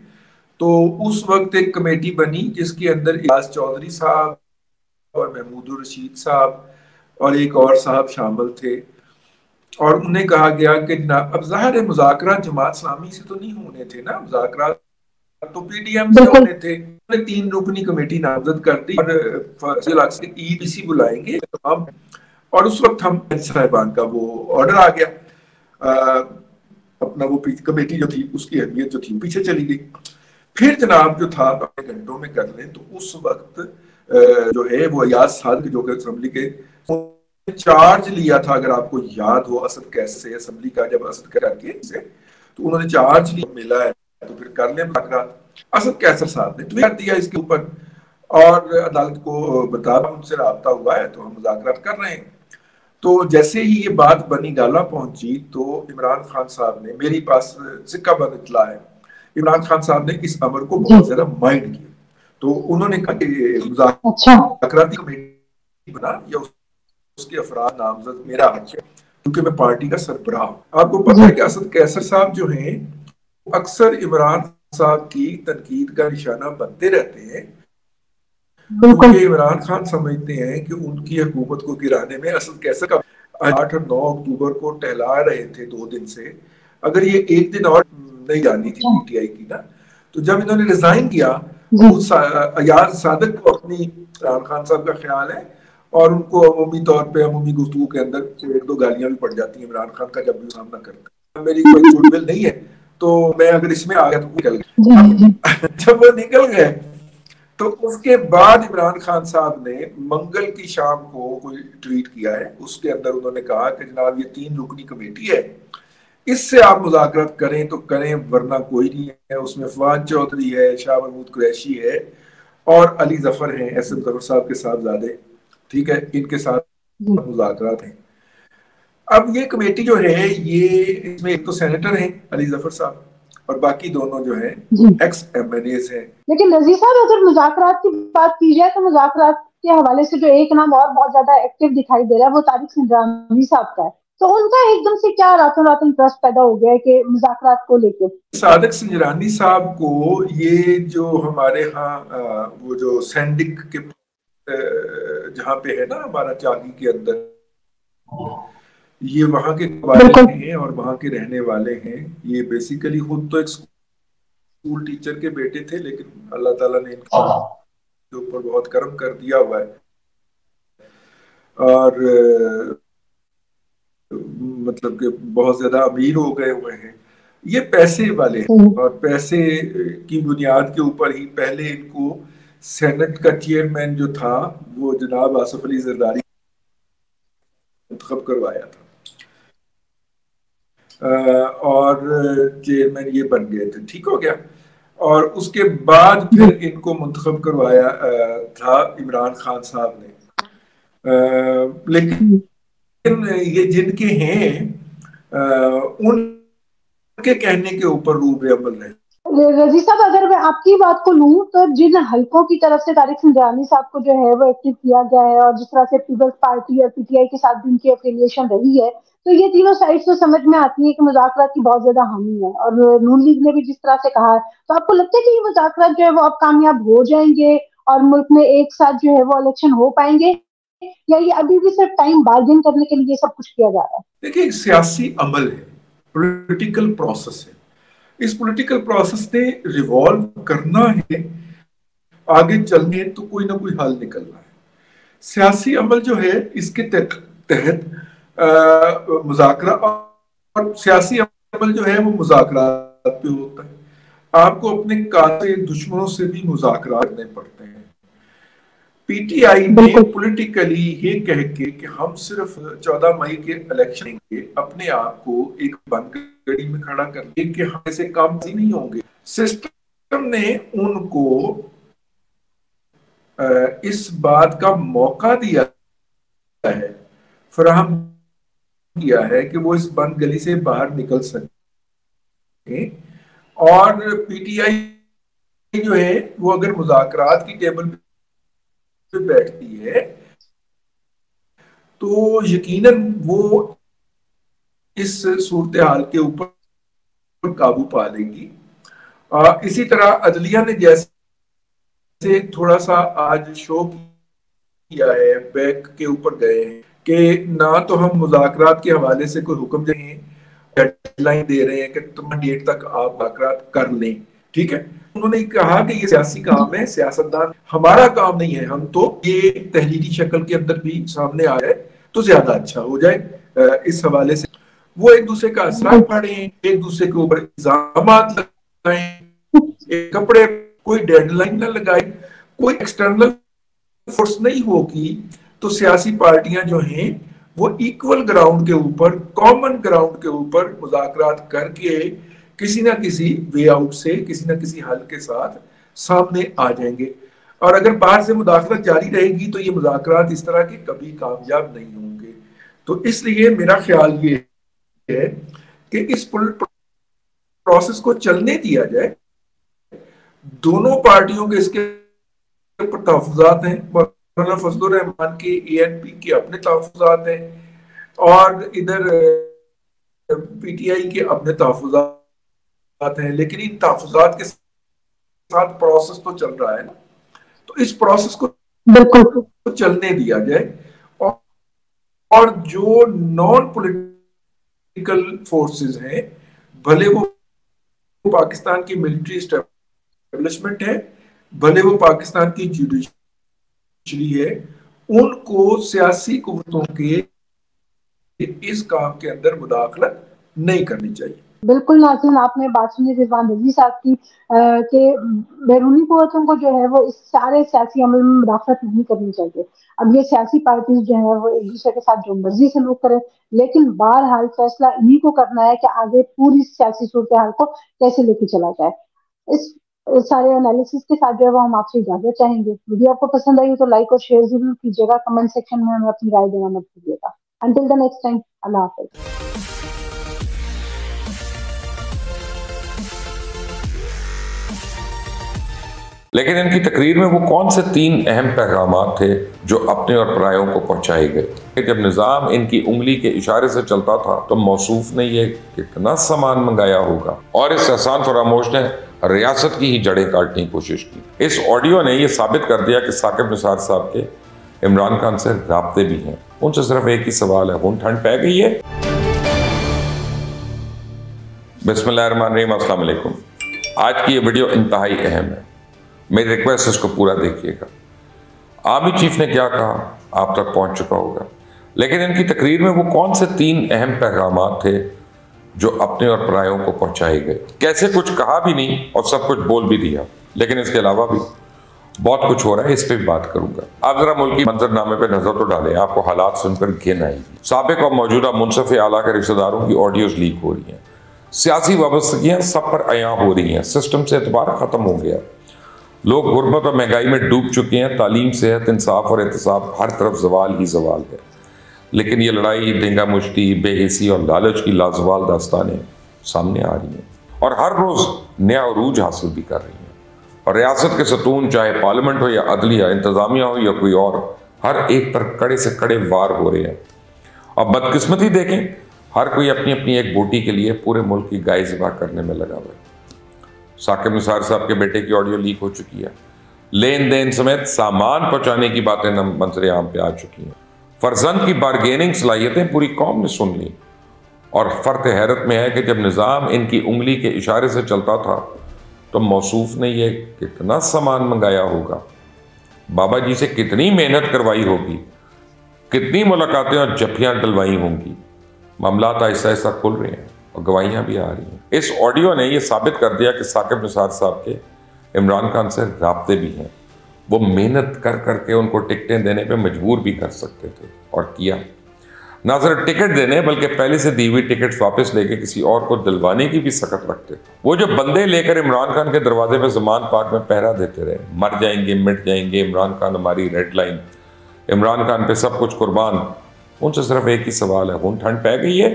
तो उस वक्त एक कमेटी बनी जिसके अंदर इयाज चौधरी साहब और महमूद रशीद साहब और एक और साहब शामिल थे, और उन्हें कहा गया कि अब जाहिर है मुज़ाकरात जमात इस्लामी से तो नहीं होने थे ना, मुज़ाकरात तो PTM से होने थे। उन्होंने 3 रुकनी कमेटी नामजद कर दी और EDC बुलाएंगे तमाम, और उस वक्त हम साहिबान का वो ऑर्डर आ गया, अपना वो कमेटी जो थी उसकी अहमियत जो थी पीछे चली गई। फिर जनाब जो था घंटों में कर लें, तो उस वक्त जो है वो अयाज सादिक जो कि असेंबली के चार्ज लिया था, अगर आपको याद हो, असद कैसे असेंबली का जब असद करके से तो उन्होंने चार्ज लिया, मिला है तो फिर कर ले मुज़ाकरात। असद कैसर साहब ने ट्वीट दिया इसके ऊपर और अदालत को बता उनसे राब्ता हुआ है तो हम मुज़ाकरात कर रहे हैं। तो जैसे ही ये बात बनी डाला पहुंची तो इमरान खान साहब ने, मेरी पास सिक्का बंद इतला है, इमरान खान साहब ने इस अमर को बहुत ज्यादा माइंड किया। तो उन्होंने कहा कि मुज़ाकराती कमेटी बना या उसके अफराद नामजद मेरा हक है क्योंकि मैं पार्टी का सरबराह हूं। आपको पता है कि असद कैसर साहब जो हैं अक्सर इमरान साहब की तनकीद का निशाना बनते रहते हैं, क्योंकि इमरान खान समझते हैं कि उनकी हुकूमत को गिराने में असद कैसर का 8 और 9 अक्टूबर को टहला रहे थे 2 दिन से, अगर ये एक दिन और नहीं जानी थी PTI की ना, तो जब इन्होंने रिजाइन किया अयाज सादिक को अपनी इमरान खान साहब का ख्याल है और उनको अमूमी तौर पे अमूमी गुफ्तगू के अंदर 1-2 गालियां भी पड़ जाती हैं इमरान खान का जब भी सामना करता है। मेरी कोई गुडविल नहीं है तो मैं अगर इसमें आ गया तो निकल गया। जब वो निकल गए तो उसके बाद इमरान खान साहब ने मंगल की शाम को कोई ट्वीट किया है, उसके अंदर उन्होंने कहा कि जनाब ये 3 रुकनी कमेटी है, इससे आप मुज़ाकरात करें तो करें वरना कोई नहीं है। उसमें फवाद चौधरी है, शाह महमूद कुरैशी है और अली जफर हैं, SM जफर साहब के साहबजादे, ठीक है, इनके साथ मुज़ाकरात हैं। अब ये कमेटी जो है ये इसमें एक तो सेनेटर हैं अली जफर साहब और बाकी दोनों जो है एक्स MNAs हैं।
लेकिन नजीर साहब अगर मुज़ाकरात की बात की जाए तो मुज़ाकरात के हवाले से जो एक नाम और बहुत ज्यादा एक्टिव दिखाई दे रहा है वो तारिक सिंजरानी साहब का है, तो उनका एकदम से क्या रातों रात इंटरेस्ट पैदा हो गया है कि मुज़ाकरात को लेकर?
तारिक सिंजरानी साहब को ये जो हमारे यहाँ वो जो सैंडिक के जहाँ पे है ना हमारा चांगी के अंदर, ये वहां के वाले हैं और वहां के रहने वाले हैं। ये बेसिकली खुद तो एक स्कूल टीचर के बेटे थे, लेकिन अल्लाह ताला ने इनके ऊपर बहुत करम कर दिया हुआ है और मतलब कि बहुत ज्यादा अमीर हो गए हुए हैं। ये पैसे वाले हैं और पैसे की बुनियाद के ऊपर ही पहले इनको सेनेट का चेयरमैन जो था वो जनाब आसिफ अली जरदारी मुंतखब करवाया था और चेयरमैन ये बन गए थे, ठीक हो गया। और उसके बाद फिर इनको मुंतखब करवाया था इमरान खान साहब ने। लेकिन ये जिनके हैं उनके कहने के ऊपर रूबे अमल रहे।
रजी साहब, अगर मैं आपकी बात को लूं तो जिन हलकों की तरफ से तारिक सिंधियानी साहब को जो है वो एक्टिव किया गया है और जिस तरह से पीपल्स पार्टी और पीटीआई के साथ भी उनकी एफिलिएशन रही है, तो ये तीनों साइड्स तो समझ में आती है कि मुज़ाकरात की बहुत ज्यादा हामी है। और नून लीग ने भी जिस तरह से कहा है, तो आपको लगता है कि ये मुज़ाकरात जो है वो अब कामयाब हो जाएंगे और मुल्क में एक साथ जो है वो इलेक्शन हो पाएंगे, या ये अभी भी सिर्फ टाइम बार्गेन करने के लिए सब कुछ किया जा रहा है?
देखिए, एक सियासी अमल है, पॉलिटिकल प्रोसेस है। इस पॉलिटिकल प्रोसेस ने रिवॉल्व करना है, आगे चलने है तो कोई ना कोई हल निकलना है। सियासी अमल जो है इसके तहत मुज़ाकरा, और सियासी अमल जो है वो मुज़ाकरात पे होता है। आपको अपने काते दुश्मनों से भी मुज़ाकरा करने पड़ते हैं। पीटीआई ने पॉलिटिकली ये कह के कि हम सिर्फ 14 मई के इलेक्शन के अपने आप को एक बंद गड़ी में खड़ा कर ले कि हम ऐसे काम नहीं होंगे। सिस्टम ने उनको इस बात का मौका दिया है, फराहम किया है कि वो इस बंद गली से बाहर निकल सके। और पीटीआई जो है वो अगर मुज़ाकरात की टेबल पे बैठती है तो यकीनन वो इस सूरत हाल के ऊपर काबू पा लेगी। इसी तरह अदलिया ने जैसे थोड़ा सा आज शो किया है, बैक के ऊपर गए हैं कि ना तो हम मुज़ाकरात के हवाले से कोई हुक्म दे रहे हैं, डेडलाइन दे रहे हैं कि तुम डेट तक आप मुज़ाकरात कर लें, ठीक है। उन्होंने कहा कि ये सियासी काम है, सियासतदान हमारा काम नहीं है, हम तो ये तहरीरी शक्ल के अंदर भी सामने आ जाए तो ज्यादा अच्छा हो जाए। इस हवाले से वो एक दूसरे का असर पढ़ें, एक दूसरे के ऊपर इल्जाम लगाएं, कपड़े कोई डेडलाइन ना लगाए, कोई एक्सटर्नल फोर्स नहीं होगी तो सियासी पार्टियां जो हैं वो इक्वल ग्राउंड के ऊपर, कॉमन ग्राउंड के ऊपर मुज़ाकरात करके किसी ना किसी वे आउट से, किसी ना किसी हल के साथ सामने आ जाएंगे। और अगर बाहर से मुदाखलत जारी रहेगी तो ये मुज़ाकरात इस तरह के कभी कामयाब नहीं होंगे। तो इसलिए मेरा ख्याल ये है कि इस प्रोसेस को चलने दिया जाए। दोनों पार्टियों के इसके ऊपर तहफ़्फ़ुज़ात हैं, मौलाना फजलुर रहमान के एएनपी के अपने तहफ़्फ़ुज़ात हैं और इधर पीटीआई के अपने तहफ़्फ़ुज़ात हैं, लेकिन इन तहफ़्फ़ुज़ात के साथ प्रोसेस तो चल रहा है ना, तो इस प्रोसेस को बिल्कुल चलने दिया जाए। और जो नॉन पॉलिटिकल फोर्सेस हैं, भले वो पाकिस्तान की मिलिट्री एस्टेब्लिशमेंट है, भले वो पाकिस्तान की जुडिशरी है, उनको सियासी कुव्वतों के इस काम के अंदर मुदाखलत नहीं करनी चाहिए।
बिल्कुल नाज़रीन, आपने बात सुनी रिजवान रज़ी साहब की कि बैरूनी कुव्वतों को जो है वो इस सारे सियासी अमल में मुदाखलत नहीं करनी चाहिए। अब ये सियासी पार्टीज जो है वो एक दूसरे के साथ जो मर्जी सलूक करें, लेकिन बहरहाल फैसला इन्हीं को करना है कि आगे पूरी सियासी सूरत हाल को कैसे लेके चला जाए। इस सारे एनालिसिस के साथ जो है वो हम आपसे इजाजत चाहेंगे। वीडियो आपको पसंद आई तो लाइक और शेयर जरूर कीजिएगा, कमेंट सेक्शन में हमें अपनी राय देना मत भूलिएगा। अंटिल द नेक्स्ट टाइम, अल्लाह हाफिज।
लेकिन इनकी तकरीर में वो कौन से 3 अहम पैगाम थे जो अपने और परायों को पहुंचाए गए? जब निज़ाम इनकी उंगली के इशारे से चलता था तो मौसूफ ने ये कितना सामान मंगाया होगा। और इस एहसान फरामोश ने रियासत की ही जड़ें काटने की कोशिश की। इस ऑडियो ने यह साबित कर दिया कि साकिब निसार साहब के इमरान खान से राब्ते भी हैं। उनसे सिर्फ एक ही सवाल है, हुन ठंड पै गई है? बिस्मिल्लाहिर्रहमानिर्रहीम, अस्सलाम वालेकुम। आज की ये वीडियो इंतहाई अहम है, मेरी रिक्वेस्ट इसको पूरा देखिएगा। आर्मी चीफ ने क्या कहा आप तक पहुंच चुका होगा, लेकिन इनकी तकरीर में वो कौन से 3 अहम पैगाम थे जो अपने और परायों को पहुंचाए गए? कैसे कुछ कहा भी नहीं और सब कुछ बोल भी दिया, लेकिन इसके अलावा भी बहुत कुछ हो रहा है, इस पर भी बात करूंगा। आप जरा मुल्की मंजरनामे पे नजर तो डालें, आपको हालात सुनकर घिन आएगी। साबिक और मौजूदा मुनसफ़े आला के रिश्तेदारों की ऑडियोज लीक हो रही हैं, सियासी वाबस्तगियां सब पर अयां हो रही हैं, सिस्टम से एतबार खत्म हो गया, लोग गुर्बत और महंगाई में डूब चुके हैं, तालीम, सेहत, इंसाफ और एहतसाब हर तरफ जवाल ही जवाल है। लेकिन ये लड़ाई, डेंगा मुश्ती, बेहिसी और लालच की लाजवाल दास्तानें सामने आ रही हैं और हर रोज नया अरूज हासिल भी कर रही हैं। और रियासत के सतून, चाहे पार्लियामेंट हो या अदलिया, इंतजामिया हो या कोई और, हर एक पर कड़े से कड़े वार हो रहे हैं। अब बदकिस्मती देखें, हर कोई अपनी अपनी एक बोटी के लिए पूरे मुल्क की गाय ज़िबा करने में लगा हुआ है। साकिब निसार साहब के बेटे की ऑडियो लीक हो चुकी है, लेन देन समेत सामान पहुंचाने की बातें मंजर आम पे आ चुकी हैं। फर्जंद की बारगेनिंग सलाहियतें पूरी कौम ने सुन ली और फर्क हैरत में है कि जब निज़ाम इनकी उंगली के इशारे से चलता था तो मौसूफ ने यह कितना सामान मंगाया होगा, बाबा जी से कितनी मेहनत करवाई होगी, कितनी मुलाकातें और जफ्फियां डलवाई होंगी। मामलात आहिस्ता आहिस्ता खुल रहे हैं और गवाहियां भी आ रही हैं। इस ऑडियो ने यह साबित कर दिया कि साकिब निसार साहब के इमरान खान से राब्ते भी हैं। वो मेहनत कर करके उनको टिकटें देने पे मजबूर भी कर सकते थे और किया। ना सिर्फ टिकट देने बल्कि पहले से दी हुई टिकट वापस लेके किसी और को दिलवाने की भी सकत रखते। वो जो बंदे लेकर इमरान खान के दरवाजे पे ज़मान पार्क में पहरा देते रहे, मर जाएंगे मिट जाएंगे, इमरान खान हमारी रेड लाइन, इमरान खान पे सब कुछ कुर्बान, उनसे सिर्फ एक ही सवाल है, हुन ठंड पै गई है?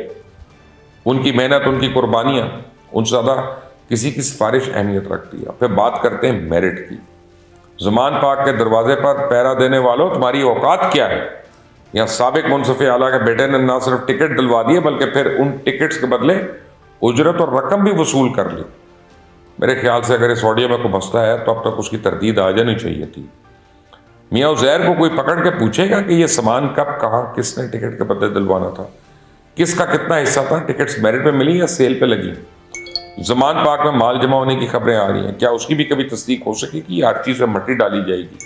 उनकी मेहनत, उनकी कुर्बानियाँ उनसे ज़्यादा किसी की सिफारिश अहमियत रखती है। फिर बात करते हैं मेरिट की। ज़मान पाक के दरवाजे पर पहरा देने वालों, तुम्हारी औकात क्या है? यहाँ साबिक मुनसफ़े आला के बेटे ने ना सिर्फ टिकट दिलवा दिए बल्कि फिर उन टिकट्स के बदले उजरत और रकम भी वसूल कर ली। मेरे ख्याल से अगर इस ऑडियो में कोई मसला है तो अब तक उसकी तरदीद आ जानी चाहिए थी। मियाँ उज़ैर को कोई पकड़ के पूछेगा कि ये सामान कब, कहाँ, किसने टिकट के बदले दिलवाना था, किसका कितना हिस्सा था, टिकट्स मेरिट पे मिली या सेल पे लगी? ज़मान पाक में माल जमा होने की खबरें आ रही हैं, क्या उसकी भी कभी तस्दीक हो सकेगी? हर चीज़ में मट्टी डाली जाएगी?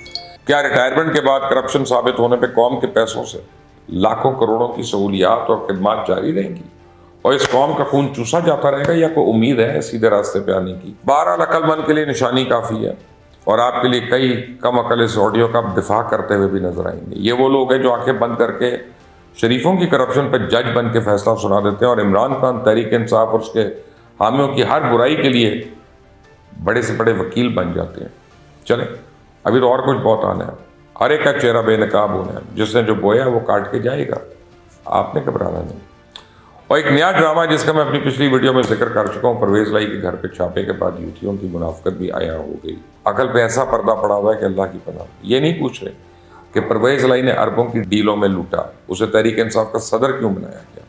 क्या रिटायरमेंट के बाद करप्शन साबित होने पे कौम के पैसों से लाखों करोड़ों की सहूलियात और खिदमात जारी रहेंगी और इस कौम का खून चूसा जाता रहेगा, या कोई उम्मीद है सीधे रास्ते पे आने की? बहरहाल अक्लमंद के लिए निशानी काफ़ी है और आपके लिए कई कम अकल इस ऑडियो का दिफा करते हुए भी नजर आएंगे। ये वो लोग हैं जो आंखें बंद करके शरीफों की करप्शन पर जज बन के फैसला सुना देते हैं और इमरान खान, तहरीक इंसाफ और उसके हामियों की हर बुराई के लिए बड़े से बड़े वकील बन जाते हैं। चलें, अभी तो और कुछ बहुत आना है। हर एक का चेहरा बेनकाब होना है, जिसने जो बोया वो काट के जाएगा, आपने घबराना नहीं। और एक नया ड्रामा जिसका मैं अपनी पिछली वीडियो में जिक्र कर चुका हूँ, परवेज लाई के घर पे छापे के बाद यूथियों की मुनाफकत भी आया हो गई। अकल पे ऐसा पर्दा पड़ा हुआ है कि अल्लाह की पनाह। ये नहीं पूछ रहे कि परवेज लाई ने अरबों की डीलों में लूटा, उसे तहरीक इंसाफ का सदर क्यों बनाया गया।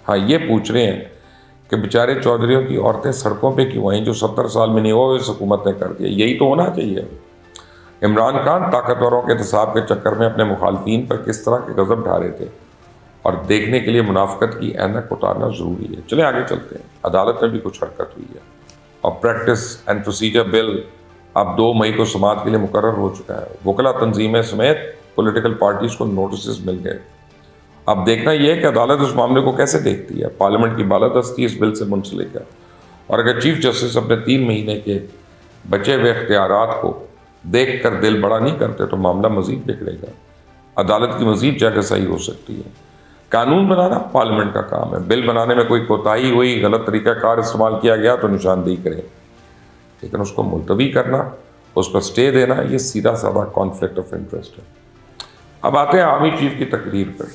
हाँ, ये पूछ रहे हैं कि बेचारे चौधरियों की औरतें सड़कों पे क्यों आई, जो 70 साल में नहीं हुआ इस हुकूमत ने कर दिया। यही तो होना चाहिए। इमरान खान ताकतवरों के एहतसाब के चक्कर में अपने मुखालफीन पर किस तरह के गजब ढा रहे थे और देखने के लिए मुनाफकत की ऐनक उतारना ज़रूरी है। चले आगे चलते हैं। अदालत में भी कुछ हरकत हुई है और प्रैक्टिस एंड प्रोसीजर बिल अब 2 मई को समाअत के लिए मुकर्रर हो चुका है। वकला तंजीमें समेत पॉलिटिकल पार्टीज को नोटिस मिल गए। अब देखना यह है कि अदालत उस मामले को कैसे देखती है। पार्लियामेंट की बालादस्ती इस बिल से मुंसलिक है और अगर चीफ जस्टिस अपने 3 महीने के बचे हुए इख्तियारात को देख कर दिल बड़ा नहीं करते तो मामला मजीद बिगड़ेगा। अदालत की मजीद जगह सही हो सकती है। कानून बनाना पार्लियामेंट का काम है। बिल बनाने में कोई कोताही हुई, गलत तरीक़ाकार इस्तेमाल किया गया तो निशानदेही करें, लेकिन उसको मुलतवी करना, उस पर स्टे देना, ये सीधा साधा कॉन्फ्लिक्ट ऑफ इंटरेस्ट है। अब आते हैं आर्मी चीफ की तकरीर पर।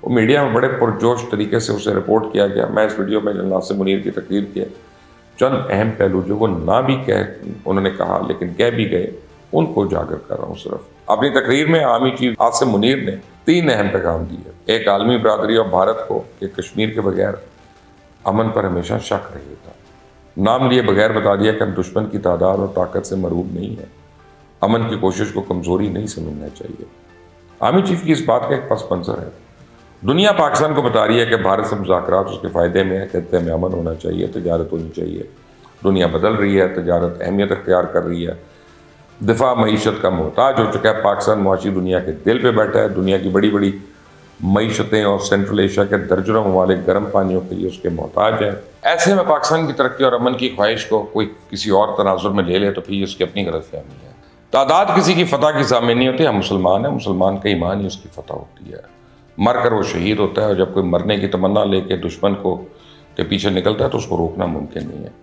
वो मीडिया में बड़े पुरजोश तरीके से उसे रिपोर्ट किया गया। मैं इस वीडियो में नासिर मुनीर की तकरीर के चंद अहम पहलू जो वो ना भी उन्होंने कहा लेकिन कह भी गए, उनको उजागर कर रहा हूँ। सिर्फ अपनी तकरीर में आर्मी चीफ नासिर मुनीर ने 3 अहम पैगाम दिए। एक, आलमी बरादरी और भारत को कि कश्मीर के बगैर अमन पर हमेशा शक रहेगा। नाम लिए बगैर बता दिया कि हम दुश्मन की तादाद और ताकत से मरूब नहीं है। अमन की कोशिश को कमज़ोरी नहीं समझना चाहिए। आर्मी चीफ की इस बात का एक पस मंज़र है। दुनिया पाकिस्तान को बता रही है कि भारत से मुज़ाकरात उसके फ़ायदे में है, खत्ते में अमन होना चाहिए, तजारत होनी चाहिए। दुनिया बदल रही है, तजारत अहमियत अख्तियार कर रही है, दिफा मईशत का मोहताज हो चुका है। पाकिस्तान मुआशी दुनिया के दिल पे बैठा है। दुनिया की बड़ी बड़ी मईशतें और सेंट्रल एशिया के दर्जनों ममालिक गर्म पानियों के लिए उसके मोहताज हैं। ऐसे में पाकिस्तान की तरक्की और अमन की ख्वाहिश को कोई किसी और तनाजुर में ले ले तो फिर उसकी अपनी गलतफहमी है। तादाद किसी की फतह की ज़ामिन नहीं होती। हम मुसलमान हैं, मुसलमान का ईमान ही उसकी फतह होती है। मर कर वो शहीद होता है, और जब कोई मरने की तमन्ना लेके दुश्मन को के पीछे निकलता है तो उसको रोकना मुमकिन नहीं है।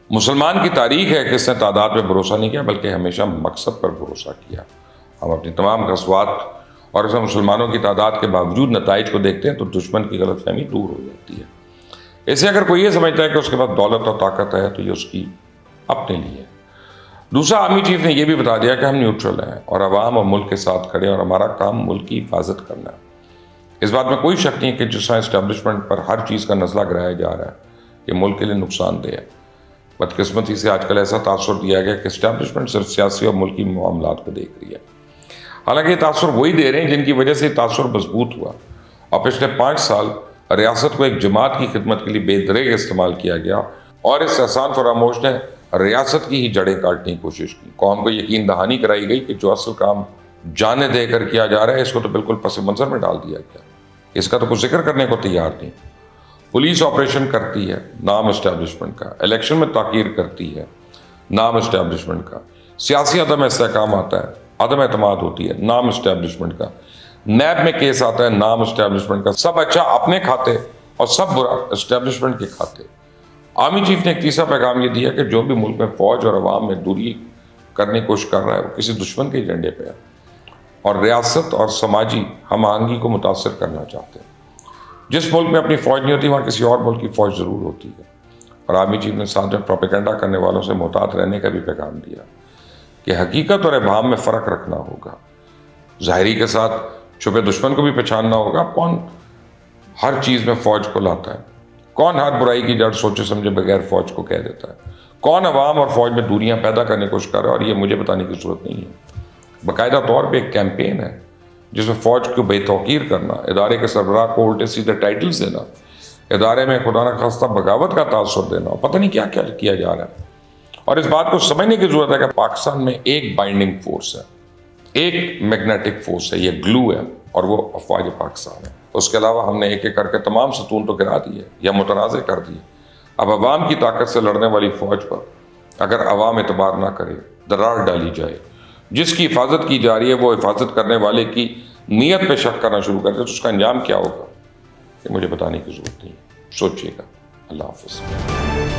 मुसलमान की तारीख है कि इसने तादाद पर भरोसा नहीं किया, बल्कि हमेशा मकसद पर भरोसा किया। हम अपनी तमाम क़स्वात और इसमें मुसलमानों की तादाद के बावजूद नताइज को देखते हैं तो दुश्मन की गलतफहमी दूर हो जाती है। इससे अगर कोई ये समझता है कि उसके पास दौलत और ताकत है तो ये उसकी अपने लिए है। दूसरा, आर्मी चीफ ने यह भी बता दिया कि हम न्यूट्रल हैं और अवाम और मुल्क के साथ खड़े, और हमारा काम मुल्क की हिफाजत करना है। इस बात में कोई शक नहीं है कि जिस तरह इस्टेब्लिशमेंट पर हर चीज़ का नज़ला गिराया जा रहा है ये मुल्क के लिए नुकसानदेह है। बदकिस्मती से आजकल ऐसा तासुर दिया गया कि इस्टेब्लिशमेंट सिर्फ सियासी और मुल्की मामलात को देख रही है। हालांकि ये तासुर वही दे रहे हैं जिनकी वजह से तासुर मजबूत हुआ, और पिछले 5 साल रियासत को एक जमात की खिदमत के लिए बेदरेग इस्तेमाल किया गया, और इस एहसान फरामोश ने रियासत की ही जड़ें काटने की कोशिश की। कौम को यकीन दहानी कराई गई कि जो असल काम जाने देकर किया जा रहा है इसको तो बिल्कुल पस मंजर में डाल दिया गया। इसका तो कुछ जिक्र करने को तैयार नहीं। पुलिस ऑपरेशन करती है, नाम इस्टेब्लिशमेंट का। इलेक्शन में ताकीर करती है, नाम इस्टेब्लिशमेंट का। सियासी अदम इस्तेहकाम आता है, अदम एतमाद होती है, नाम इस्टेब्लिशमेंट का। नैब में केस आता है, नाम इस्टेब्लिशमेंट का। सब अच्छा अपने खाते और सब बुरा इस्टेब्लिशमेंट के खाते। आर्मी चीफ ने एक तीसरा पैगाम ये दिया कि जो भी मुल्क में फ़ौज और अवाम में दूरी करने की कोशिश कर रहा है वो किसी दुश्मन के एजेंडे पे है, और रियासत और समाजी हम आहंगी को मुतासर करना चाहते हैं। जिस मुल्क में अपनी फ़ौज नहीं होती वहाँ किसी और मुल्क की फ़ौज ज़रूर होती है। और आर्मी चीफ ने साथ में प्रोपेगेंडा करने वालों से मुहतात रहने का भी पैगाम दिया कि हकीकत और इबाम में फ़र्क रखना होगा। ज़ाहिरी के साथ छुपे दुश्मन को भी पहचानना होगा। कौन हर चीज़ में फ़ौज को लाता है, कौन हर बुराई की जड़ सोचे समझे बगैर फ़ौज को कह देता है, कौन अवाम और फ़ौज में दूरियां पैदा करने की कोशिश कर रहा है। और ये मुझे बताने की ज़रूरत नहीं है, बाकायदा तौर पर एक कैंपेन है जिसमें फ़ौज को बेतौकीर करना, इदारे के सरबराह को उल्टे सीधे टाइटल्स देना, इदारे में खुदा न खास्ता बगावत का तासुर देना, पता नहीं क्या क्या किया जा रहा है। और इस बात को समझने की ज़रूरत है कि पाकिस्तान में एक बाइंडिंग फोर्स है, एक मैग्नेटिक फोर्स है, ये ग्लू है, और वो अफवाज पाकिस्तान है। उसके अलावा हमने एक एक करके तमाम सतून तो गिरा दिए या मुतनाज़ कर दिए। अब अवाम की ताकत से लड़ने वाली फ़ौज पर अगर अवाम एतबार ना करे, दरार डाली जाए, जिसकी हिफाजत की जा रही है वो हिफाजत करने वाले की नीयत पे शक करना शुरू कर दे, तो उसका अंजाम क्या होगा ये मुझे बताने की ज़रूरत नहीं है। सोचिएगा। अल्लाह हाफ़िज़।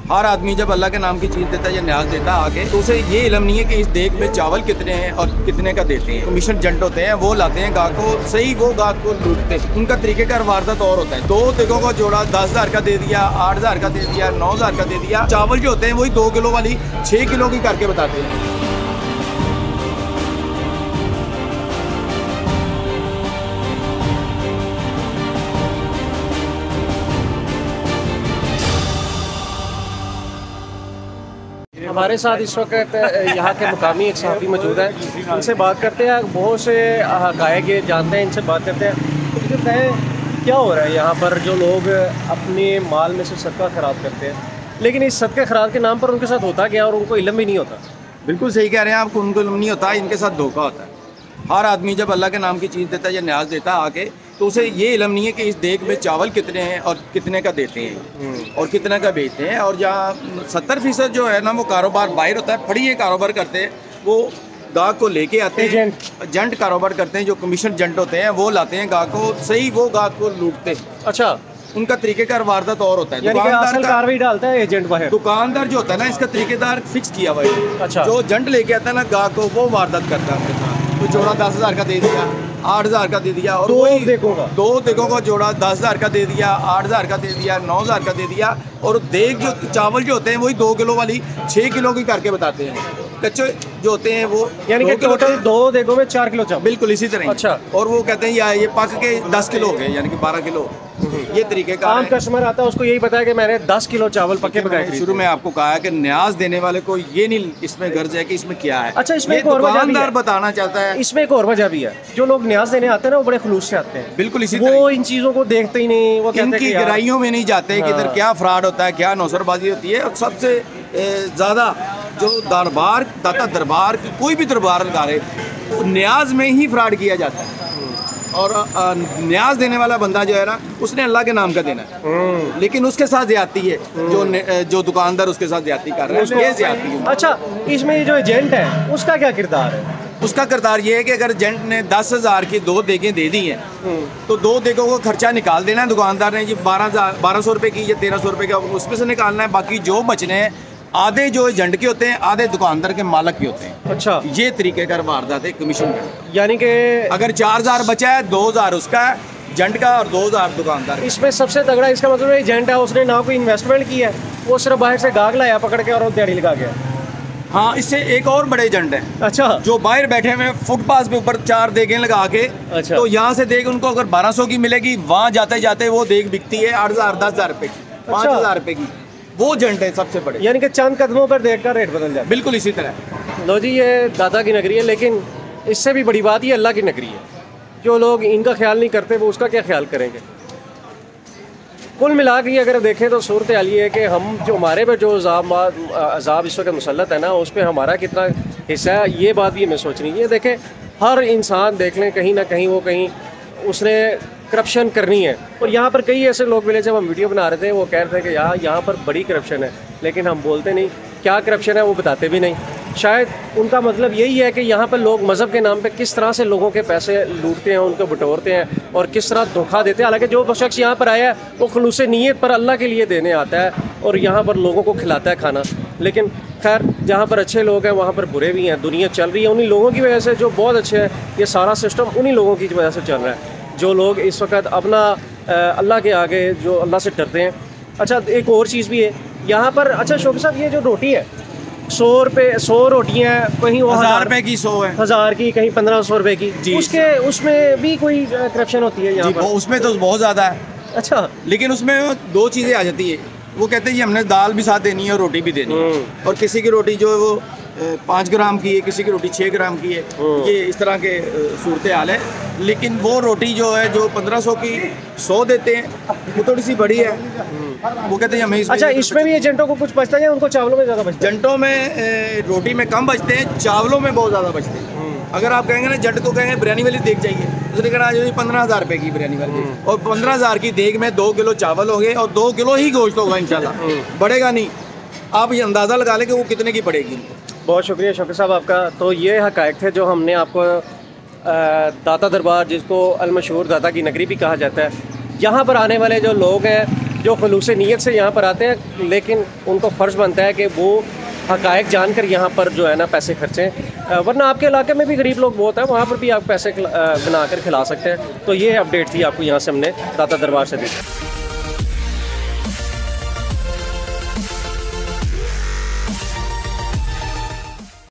हर आदमी जब अल्लाह के नाम की चीज़ देता है या न्याज देता है आगे, तो उसे ये इल्म नहीं है कि इस देग में चावल कितने हैं और कितने का देते हैं। कमीशन जंट होते हैं, वो लाते हैं गाहक को, सही वो गाहक को लूटते हैं। उनका तरीक़ेकार वारदात और होता है। 2 देगों का जोड़ा 10,000 का दे दिया, 8,000 का दे दिया, 9,000 का दे दिया। चावल जो होते हैं वही 2 किलो वाली 6 किलो की करके बताते हैं।
हमारे साथ इस वक्त यहाँ के मुकामी एक सहाफ़ी मौजूद हैं, इनसे बात करते हैं। बहुत से हक़ाइक़ ये जानते हैं, इनसे बात करते हैं। तो मुझे बताएं क्या हो रहा है यहाँ पर, जो लोग अपने माल में से सदका खराब करते हैं, लेकिन इस सदका खराब के नाम पर उनके साथ होता क्या और उनको इल्म भी नहीं होता।
बिल्कुल सही कह रहे हैं आप, उनको इल्म नहीं होता, इनके साथ धोखा होता है। हर आदमी जब अल्लाह के नाम की चीज़ देता है या न्याज देता है आके, तो उसे ये इल्म नहीं है कि इस देग में चावल कितने हैं और कितने का देते हैं और कितने का बेचते हैं। और जहाँ 70% जो है ना वो कारोबार बाहर होता है, फड़ी ये कारोबार करते हैं, वो गाहक को लेके आते हैं, जंट कारोबार करते हैं, जो कमीशन जंट होते हैं वो लाते हैं गाहक को, सही वो गाहक को लूटते हैं।
अच्छा,
उनका तरीकेकार वारदात और होता है।
दुकानदार कार्रवाई डालता है एजेंट बाहर।
दुकानदार जो होता है ना, इसका तरीकेदार फिक्स किया हुआ है।
अच्छा,
जो जंट लेके आता है ना गाहक को, वो वारदात करता है उनके साथ। तो जोड़ा 10,000 का दे दिया, 8,000 का दे दिया, और 2 देगों का जोड़ा 10,000 का दे दिया, 8,000 का दे दिया, 9,000 का दे दिया। और देग जो चावल जो होते हैं वही 2 किलो वाली 6 किलो की करके बताते हैं। कच्चे जो होते हैं वो
यानी कि टोटल 2 देगों में 4 किलो चावल।
बिल्कुल इसी तरह।
अच्छा।
और वो कहते हैं ये पक के 10 किलो हो गए, यानी कि 12 किलो। ये तरीके का
आम कस्टमर आता है उसको यही पता है कि मैंने 10 किलो चावल पके पकाए।
शुरू में आपको कहा है कि न्याज देने वाले को ये नहीं इसमें गर्ज है कि इसमें क्या है।
अच्छा, इसमें एक और वजह भी है।
दुकानदार बताना चाहता है।
इसमें एक और वजह भी है, जो लोग न्याज देने आते हैं ना वो बड़े खुलूस से आते हैं।
बिल्कुल इसी
तरह वो इन चीज़ों को देखते ही नहीं, वो कहते हैं
इनकी गहराइयों में नहीं जाते कि इधर क्या फ्रॉड होता है, क्या नौसरबाजी होती है। और सबसे ज़्यादा जो दाता दरबार की कोई भी दरबार लगा रहे तो न्याज में ही फ्रॉड किया जाता है। और न्याज देने वाला बंदा जो है ना उसने अल्लाह के नाम का देना है, लेकिन उसके साथ ज्यादती है जो दुकानदार उसके साथ ज्यादती कर रहा है, ये ज्यादती है।
अच्छा, इसमें जो एजेंट है उसका क्या किरदार है?
उसका किरदार ये है कि अगर एजेंट ने 10,000 की 2 देगें दे दी हैं तो 2 देगों को खर्चा निकाल देना है। दुकानदार ने जी 1200 रुपये की या 1300 रुपये का उसमें से निकालना है। बाकी जो बचने हैं आधे जो एजेंट के होते हैं, आधे दुकानदार के मालिक के होते हैं।
अच्छा,
ये तरीके का वारदात है कमीशन का।
यानी कि
अगर 4000 बचा है 2000 उसका है एजेंट का और 2000 दुकानदार।
इसमें सबसे तगड़ा इसका मतलब है एजेंट है, उसने ना कोई इन्वेस्टमेंट किया है, वो सिर्फ बाहर से गाहक लाया पकड़ के और वो दिहाड़ी लगा गया।
हाँ, इससे एक और बड़े एजेंट है।
अच्छा, जो
बाहर बैठे हुए फुटपाथ पे ऊपर 4 देगें लगा के।
अच्छा।
तो यहाँ से देग उनको अगर 1200 की मिलेगी, वहाँ जाते जाते वो देग बिकती है 8000 10,000 रुपये की, 5000 रुपये की। वो एजेंट है सबसे बड़े,
यानी कि चंद कदमों पर देख कर रेट बदल जाता है।
बिल्कुल इसी तरह।
लो जी, ये दाता की नगरी है, लेकिन इससे भी बड़ी बात ये अल्लाह की नगरी है। जो लोग इनका ख्याल नहीं करते वो उसका क्या ख्याल करेंगे? कुल मिला के अगर देखें तो सूरत हाल ये है कि हम जो हमारे पे जो अजाब इस वक्त मुसल्लत है ना, उस पर हमारा कितना हिस्सा है, ये बात भी हमें सोचनी है। देखें, हर इंसान देख लें कहीं ना कहीं वो कहीं उसने करप्शन करनी है। और यहाँ पर कई ऐसे लोग मिले, जब हम वीडियो बना रहे थे वो कह रहे थे कि यहाँ पर बड़ी करप्शन है, लेकिन हम बोलते नहीं क्या करप्शन है, वो बताते भी नहीं। शायद उनका मतलब यही है कि यहाँ पर लोग मज़हब के नाम पे किस तरह से लोगों के पैसे लूटते हैं, उनको बटोरते हैं और किस तरह धोखा देते हैं। हालांकि जो शख्स यहाँ पर आया है वो खुलूस नीयत पर अल्लाह के लिए देने आता है और यहाँ पर लोगों को खिलाता है खाना। लेकिन खैर, जहाँ पर अच्छे लोग हैं वहाँ पर बुरे भी हैं। दुनिया चल रही है उन्हीं लोगों की वजह से जो बहुत अच्छे हैं। ये सारा सिस्टम उन्हीं लोगों की वजह से चल रहा है जो लोग इस वक्त अपना अल्लाह के आगे जो अल्लाह से डरते हैं। अच्छा, एक और चीज़ भी है यहाँ पर। अच्छा शौकत साहब, ये जो रोटी है 100 रुपये 100 रोटियाँ, कहीं 1000 रुपये की 100 है, 1000 की, कहीं 1500 रुपये की जी। उसमें भी कोई करप्शन होती है यहाँ पर?
उसमें तो बहुत ज़्यादा है।
अच्छा,
लेकिन उसमें 2 चीज़ें आ जाती है। वो कहते हैं जी हमने दाल भी साथ देनी है और रोटी भी देनी है। और किसी की रोटी जो है वो 5 ग्राम की है, किसी की रोटी 6 ग्राम की है। ये इस तरह के सूरत हाल है। लेकिन वो रोटी जो है जो 1500 की 100 देते हैं वो थोड़ी सी बड़ी है। वो कहते हैं हमें
अच्छा, इसमें भी एजेंटों को कुछ बचता है या उनको चावलों में ज़्यादा बचता है?
एजेंटों में रोटी में कम बचते हैं, चावलों में बहुत ज़्यादा बचते हैं। अगर आप कहेंगे ना जट को कहेंगे बिरयानी वाली देग चाहिए, उसने कहना जी 15,000 रुपये की बिरयानी वाली, और 15,000 की देग में 2 किलो चावल हो गए और 2 किलो ही गोश्त होगा इंशाल्लाह, बढ़ेगा नहीं। आप ये अंदाज़ा लगा लें कि वो कितने की पड़ेगी।
बहुत शुक्रिया शौकत साहब आपका। तो ये हक़ाइक़ थे जो हमने आपको दाता दरबार, जिसको अलमशहूर दाता की नगरी भी कहा जाता है, यहाँ पर आने वाले जो लोग हैं जो खुलूस नीयत से यहाँ पर आते हैं, लेकिन उनको फ़र्ज़ बनता है कि वो हक़ाइक़ जानकर यहाँ पर जो है ना पैसे खर्चें। वरना आपके इलाके में भी गरीब लोग बहुत हैं, वहाँ पर भी आप पैसे बना कर खिला सकते हैं। तो ये अपडेट थी आपको यहाँ से हमने दाता दरबार से दी।